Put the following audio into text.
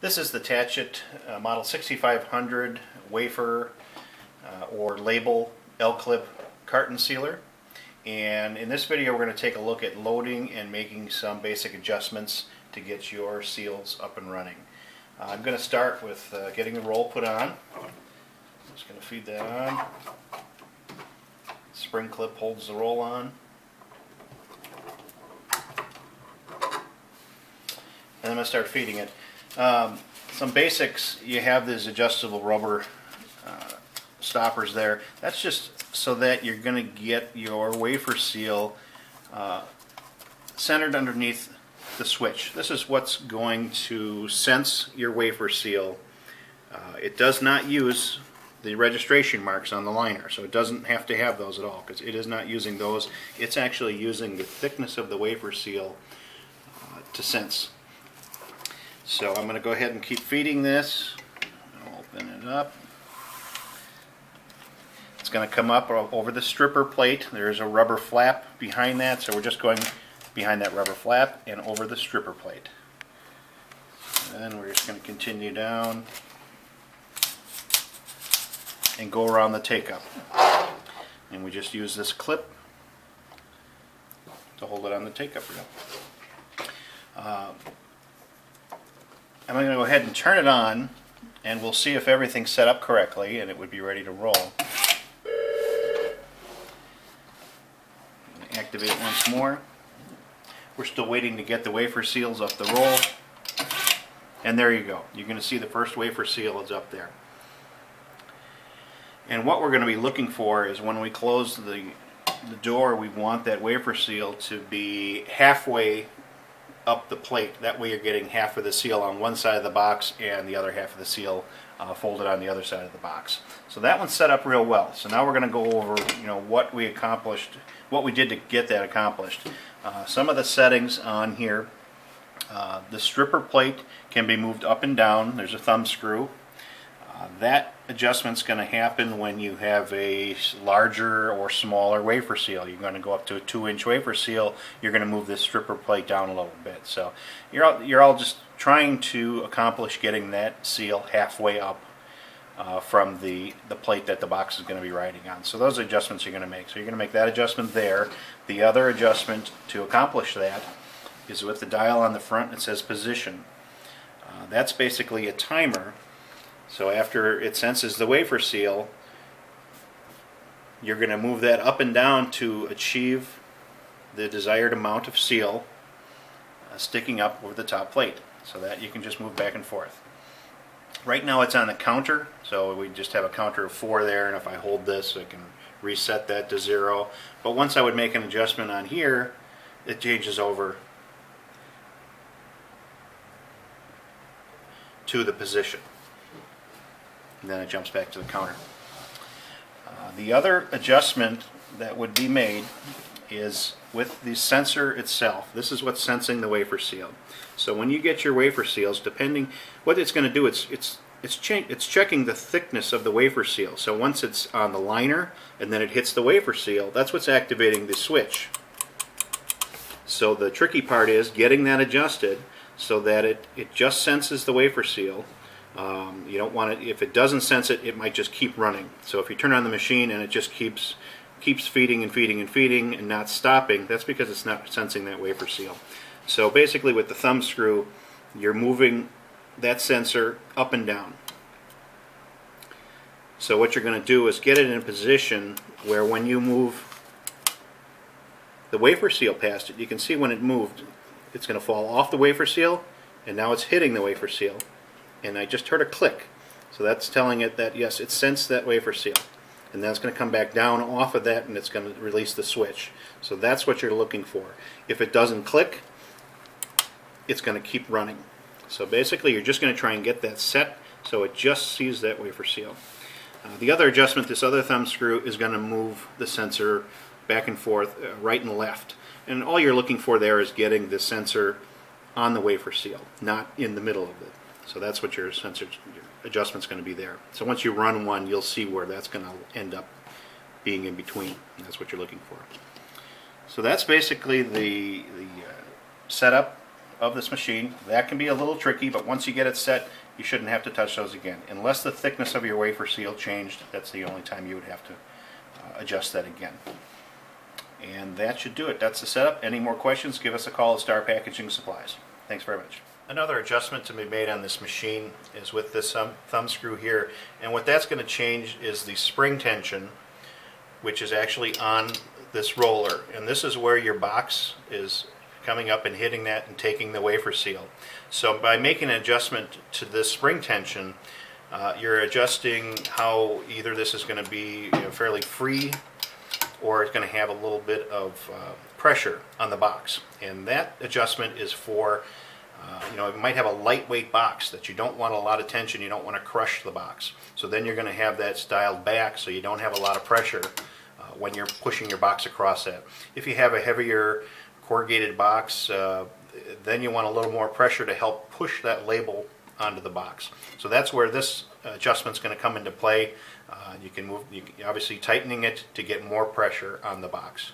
This is the Tach-It model 6500 wafer or label L-clip carton sealer. And in this video we're going to take a look at loading and making some basic adjustments to get your seals up and running. I'm going to start with getting the roll put on. I'm just going to feed that on. Spring clip holds the roll on. And I'm going to start feeding it. Some basics, you have these adjustable rubber stoppers there. That's just so that you're going to get your wafer seal centered underneath the switch. This is what's going to sense your wafer seal. It does not use the registration marks on the liner, so it doesn't have to have those at all because it is not using those. It's actually using the thickness of the wafer seal to sense. So I'm going to go ahead and keep feeding this. I'll open it up. It's going to come up over the stripper plate. There's a rubber flap behind that, so we're just going behind that rubber flap and over the stripper plate. And then we're just going to continue down and go around the take-up. And we just use this clip to hold it on the take-up rail. I'm going to go ahead and turn it on, and we'll see if everything's set up correctly and it would be ready to roll. Activate it once more. We're still waiting to get the wafer seals up the roll. And there you go. You're going to see the first wafer seal is up there. And what we're going to be looking for is when we close the door, we want that wafer seal to be halfway up the plate. That way you're getting half of the seal on one side of the box and the other half of the seal folded on the other side of the box. So that one's set up real well. So now we're going to go over what we accomplished, what we did to get that accomplished. Some of the settings on here. The stripper plate can be moved up and down. There's a thumb screw. That adjustment's going to happen when you have a larger or smaller wafer seal. You're going to go up to a 2-inch wafer seal. You're going to move this stripper plate down a little bit. So you're all just trying to accomplish getting that seal halfway up from the plate that the box is going to be riding on. So those adjustments you're going to make. So you're going to make that adjustment there. The other adjustment to accomplish that is with the dial on the front. It says position. That's basically a timer. So after it senses the wafer seal, you're going to move that up and down to achieve the desired amount of seal sticking up over the top plate, so that you can just move back and forth. Right now it's on the counter, so we just have a counter of 4 there, and if I hold this I can reset that to 0. But once I would make an adjustment on here, it changes over to the position. And then it jumps back to the counter. The other adjustment that would be made is with the sensor itself. This is what's sensing the wafer seal. So when you get your wafer seals, depending what it's going to do, it's checking the thickness of the wafer seal. So once it's on the liner and then it hits the wafer seal, that's what's activating the switch. So the tricky part is getting that adjusted so that it just senses the wafer seal. You don't want it, if it doesn't sense it, it might just keep running. So if you turn on the machine and it just keeps feeding and feeding and feeding and not stopping, that's because it's not sensing that wafer seal. So basically with the thumb screw, you're moving that sensor up and down. So what you're going to do is get it in a position where when you move the wafer seal past it, you can see when it moved, it's going to fall off the wafer seal, and now it's hitting the wafer seal. And I just heard a click. So that's telling it that, yes, it sensed that wafer seal. And then it's going to come back down off of that and it's going to release the switch. So that's what you're looking for. If it doesn't click, it's going to keep running. So basically you're just going to try and get that set so it just sees that wafer seal. The other adjustment, this other thumb screw, is going to move the sensor back and forth, right and left. And all you're looking for there is getting the sensor on the wafer seal, not in the middle of it. So that's what your sensor adjustment's going to be there. So once you run one, you'll see where that's going to end up being in between. And that's what you're looking for. So that's basically the setup of this machine. That can be a little tricky, but once you get it set, you shouldn't have to touch those again. Unless the thickness of your wafer seal changed, that's the only time you would have to adjust that again. And that should do it. That's the setup. Any more questions, give us a call at Star Packaging Supplies. Thanks very much. Another adjustment to be made on this machine is with this thumb screw here, and what that's going to change is the spring tension, which is actually on this roller, and this is where your box is coming up and hitting that and taking the wafer seal. So by making an adjustment to this spring tension, you're adjusting how either this is going to be fairly free, or it's going to have a little bit of pressure on the box. And that adjustment is for, it might have a lightweight box that you don't want a lot of tension, you don't want to crush the box. So then you're going to have that dialed back so you don't have a lot of pressure when you're pushing your box across that. If you have a heavier corrugated box, then you want a little more pressure to help push that label onto the box. So that's where this adjustment's going to come into play. You can obviously tightening it to get more pressure on the box.